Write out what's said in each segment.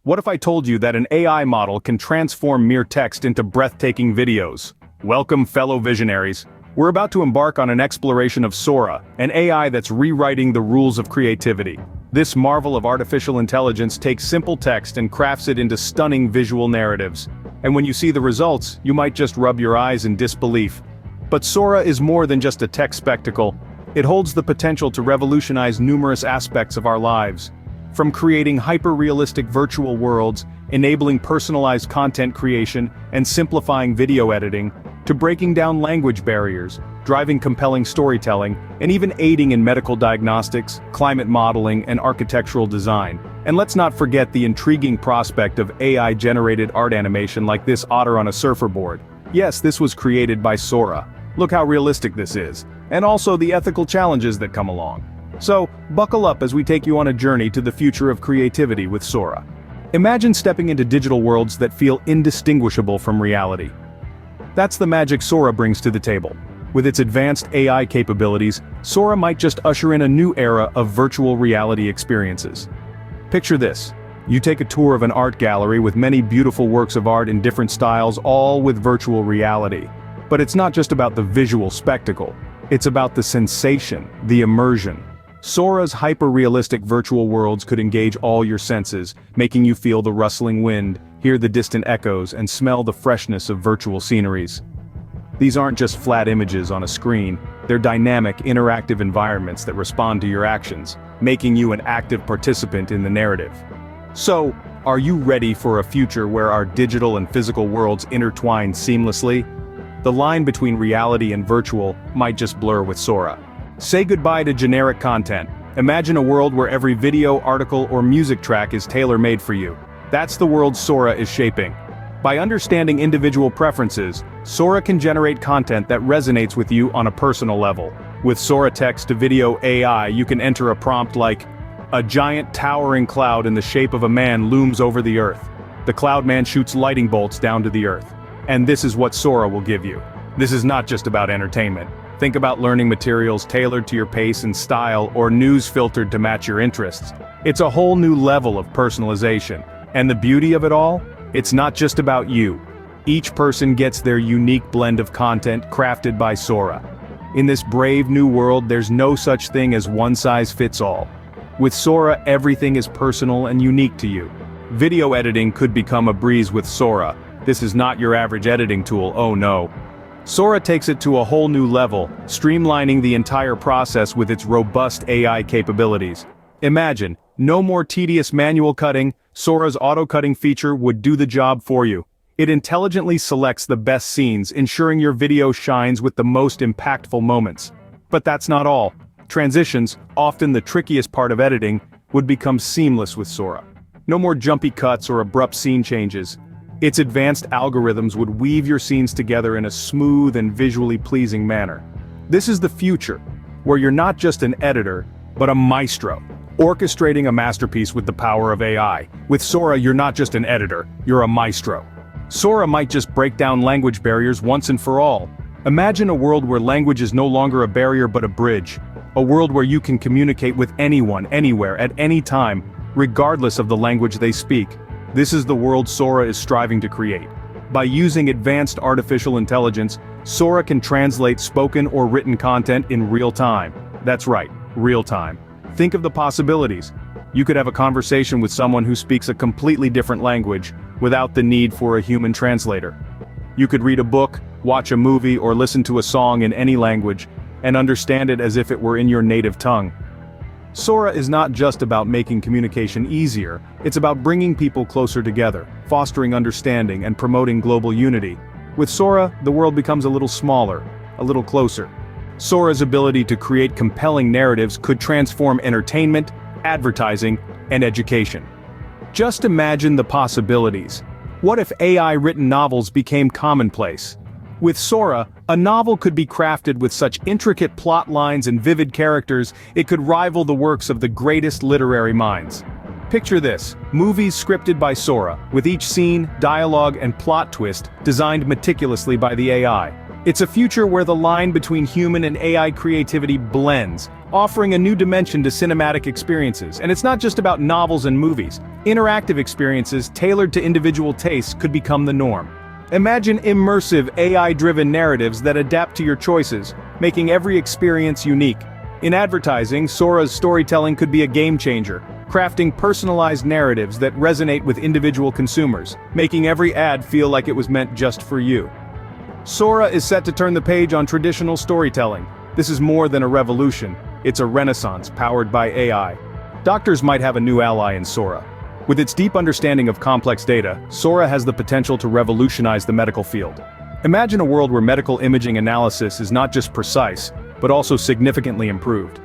What if I told you that an AI model can transform mere text into breathtaking videos? Welcome, fellow visionaries. We're about to embark on an exploration of Sora, an AI that's rewriting the rules of creativity. This marvel of artificial intelligence takes simple text and crafts it into stunning visual narratives. And when you see the results, you might just rub your eyes in disbelief. But Sora is more than just a tech spectacle. It holds the potential to revolutionize numerous aspects of our lives. From creating hyper-realistic virtual worlds, enabling personalized content creation, and simplifying video editing, to breaking down language barriers, driving compelling storytelling, and even aiding in medical diagnostics, climate modeling, and architectural design. And let's not forget the intriguing prospect of AI-generated art animation like this otter on a surfboard. Yes, this was created by Sora. Look how realistic this is, and also the ethical challenges that come along. So, buckle up as we take you on a journey to the future of creativity with Sora. Imagine stepping into digital worlds that feel indistinguishable from reality. That's the magic Sora brings to the table. With its advanced AI capabilities, Sora might just usher in a new era of virtual reality experiences. Picture this. You take a tour of an art gallery with many beautiful works of art in different styles, all with virtual reality. But it's not just about the visual spectacle. It's about the sensation, the immersion. Sora's hyper-realistic virtual worlds could engage all your senses, making you feel the rustling wind, hear the distant echoes, and smell the freshness of virtual sceneries. These aren't just flat images on a screen, they're dynamic, interactive environments that respond to your actions, making you an active participant in the narrative. So, are you ready for a future where our digital and physical worlds intertwine seamlessly? The line between reality and virtual might just blur with Sora. Say goodbye to generic content. Imagine a world where every video, article, or music track is tailor-made for you. That's the world Sora is shaping. By understanding individual preferences, Sora can generate content that resonates with you on a personal level. With Sora text-to-video AI, you can enter a prompt like, "A giant towering cloud in the shape of a man looms over the earth. The cloud man shoots lightning bolts down to the earth." And this is what Sora will give you. This is not just about entertainment. Think about learning materials tailored to your pace and style, or news filtered to match your interests. It's a whole new level of personalization. And the beauty of it all? It's not just about you. Each person gets their unique blend of content crafted by Sora. In this brave new world, there's no such thing as one size fits all. With Sora, everything is personal and unique to you. Video editing could become a breeze with Sora. This is not your average editing tool, oh no. Sora takes it to a whole new level, streamlining the entire process with its robust AI capabilities. Imagine, no more tedious manual cutting. Sora's auto-cutting feature would do the job for you. It intelligently selects the best scenes, ensuring your video shines with the most impactful moments. But that's not all. Transitions, often the trickiest part of editing, would become seamless with Sora. No more jumpy cuts or abrupt scene changes. Its advanced algorithms would weave your scenes together in a smooth and visually pleasing manner. This is the future, where you're not just an editor, but a maestro, orchestrating a masterpiece with the power of AI. With Sora, you're not just an editor, you're a maestro. Sora might just break down language barriers once and for all. Imagine a world where language is no longer a barrier but a bridge. A world where you can communicate with anyone, anywhere, at any time, regardless of the language they speak. This is the world Sora is striving to create. By using advanced artificial intelligence, Sora can translate spoken or written content in real time. That's right, real time. Think of the possibilities. You could have a conversation with someone who speaks a completely different language, without the need for a human translator. You could read a book, watch a movie, or listen to a song in any language, and understand it as if it were in your native tongue. Sora is not just about making communication easier, it's about bringing people closer together, fostering understanding, and promoting global unity. With Sora, the world becomes a little smaller, a little closer. Sora's ability to create compelling narratives could transform entertainment, advertising, and education. Just imagine the possibilities. What if AI-written novels became commonplace? With Sora, a novel could be crafted with such intricate plot lines and vivid characters, it could rival the works of the greatest literary minds. Picture this, movies scripted by Sora, with each scene, dialogue, and plot twist designed meticulously by the AI. It's a future where the line between human and AI creativity blends, offering a new dimension to cinematic experiences. And it's not just about novels and movies. Interactive experiences tailored to individual tastes could become the norm. Imagine immersive, AI-driven narratives that adapt to your choices, making every experience unique. In advertising, Sora's storytelling could be a game-changer, crafting personalized narratives that resonate with individual consumers, making every ad feel like it was meant just for you. Sora is set to turn the page on traditional storytelling. This is more than a revolution, it's a renaissance powered by AI. Doctors might have a new ally in Sora. With its deep understanding of complex data, Sora has the potential to revolutionize the medical field. Imagine a world where medical imaging analysis is not just precise, but also significantly improved.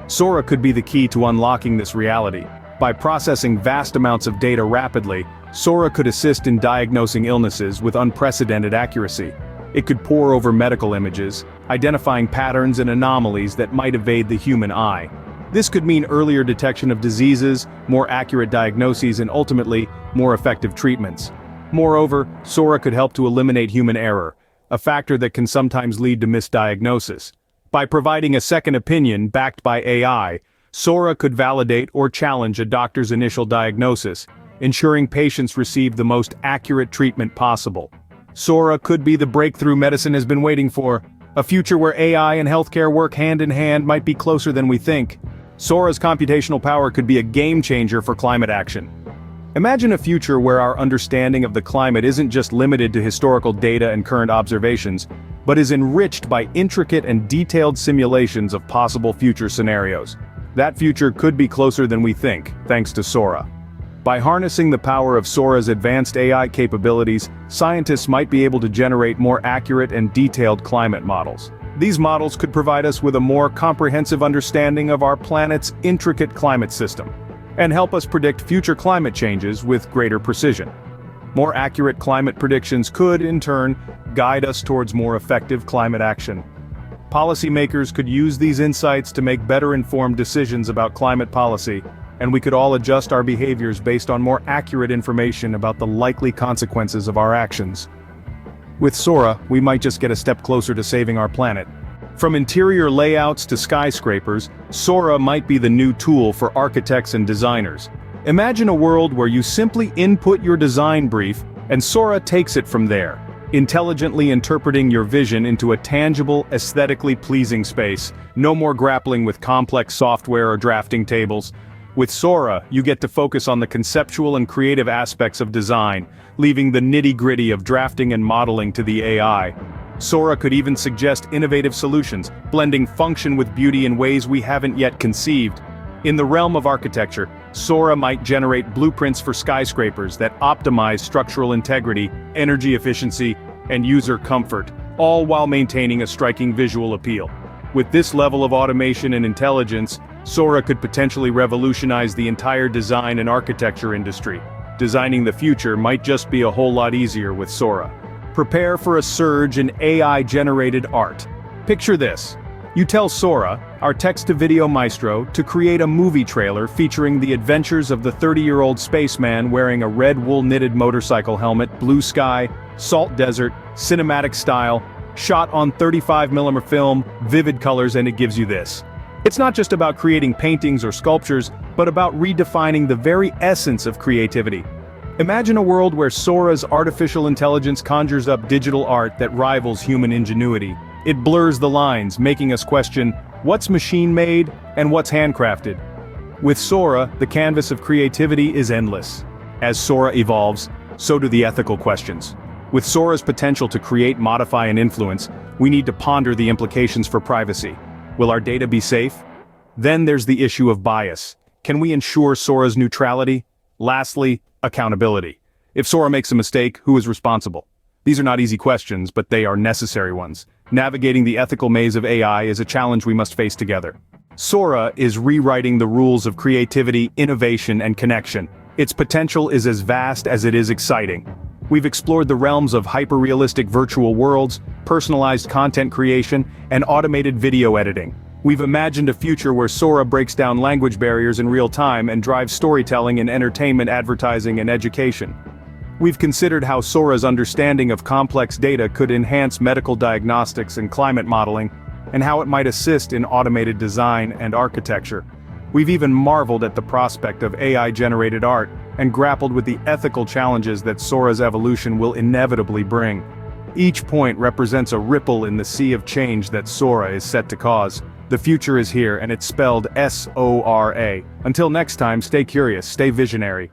Sora could be the key to unlocking this reality. By processing vast amounts of data rapidly, Sora could assist in diagnosing illnesses with unprecedented accuracy. It could pore over medical images, identifying patterns and anomalies that might evade the human eye. This could mean earlier detection of diseases, more accurate diagnoses, and ultimately, more effective treatments. Moreover, Sora could help to eliminate human error, a factor that can sometimes lead to misdiagnosis. By providing a second opinion backed by AI, Sora could validate or challenge a doctor's initial diagnosis, ensuring patients receive the most accurate treatment possible. Sora could be the breakthrough medicine has been waiting for. A future where AI and healthcare work hand in hand might be closer than we think. Sora's computational power could be a game-changer for climate action. Imagine a future where our understanding of the climate isn't just limited to historical data and current observations, but is enriched by intricate and detailed simulations of possible future scenarios. That future could be closer than we think, thanks to Sora. By harnessing the power of Sora's advanced AI capabilities, scientists might be able to generate more accurate and detailed climate models. These models could provide us with a more comprehensive understanding of our planet's intricate climate system, and help us predict future climate changes with greater precision. More accurate climate predictions could, in turn, guide us towards more effective climate action. Policymakers could use these insights to make better informed decisions about climate policy, and we could all adjust our behaviors based on more accurate information about the likely consequences of our actions. With Sora, we might just get a step closer to saving our planet. From interior layouts to skyscrapers, Sora might be the new tool for architects and designers. Imagine a world where you simply input your design brief, and Sora takes it from there, intelligently interpreting your vision into a tangible, aesthetically pleasing space. No more grappling with complex software or drafting tables. With Sora, you get to focus on the conceptual and creative aspects of design, leaving the nitty-gritty of drafting and modeling to the AI. Sora could even suggest innovative solutions, blending function with beauty in ways we haven't yet conceived. In the realm of architecture, Sora might generate blueprints for skyscrapers that optimize structural integrity, energy efficiency, and user comfort, all while maintaining a striking visual appeal. With this level of automation and intelligence, Sora could potentially revolutionize the entire design and architecture industry. Designing the future might just be a whole lot easier with Sora. Prepare for a surge in AI-generated art. Picture this. You tell Sora, our text-to-video maestro, to create a movie trailer featuring the adventures of the 30-year-old spaceman wearing a red wool-knitted motorcycle helmet, blue sky, salt desert, cinematic style, shot on 35mm film, vivid colors, and it gives you this. It's not just about creating paintings or sculptures, but about redefining the very essence of creativity. Imagine a world where Sora's artificial intelligence conjures up digital art that rivals human ingenuity. It blurs the lines, making us question what's machine-made and what's handcrafted. With Sora, the canvas of creativity is endless. As Sora evolves, so do the ethical questions. With Sora's potential to create, modify, and influence, we need to ponder the implications for privacy. Will our data be safe? Then there's the issue of bias. Can we ensure Sora's neutrality? Lastly, accountability. If Sora makes a mistake, who is responsible? These are not easy questions, but they are necessary ones. Navigating the ethical maze of AI is a challenge we must face together. Sora is rewriting the rules of creativity, innovation, and connection. Its potential is as vast as it is exciting. We've explored the realms of hyper-realistic virtual worlds, personalized content creation, and automated video editing. We've imagined a future where Sora breaks down language barriers in real time and drives storytelling in entertainment, advertising, and education. We've considered how Sora's understanding of complex data could enhance medical diagnostics and climate modeling. and how it might assist in automated design and architecture. We've even marveled at the prospect of AI-generated art, and grappled with the ethical challenges that Sora's evolution will inevitably bring. Each point represents a ripple in the sea of change that Sora is set to cause. The future is here, and it's spelled S-O-R-A. Until next time, stay curious, stay visionary,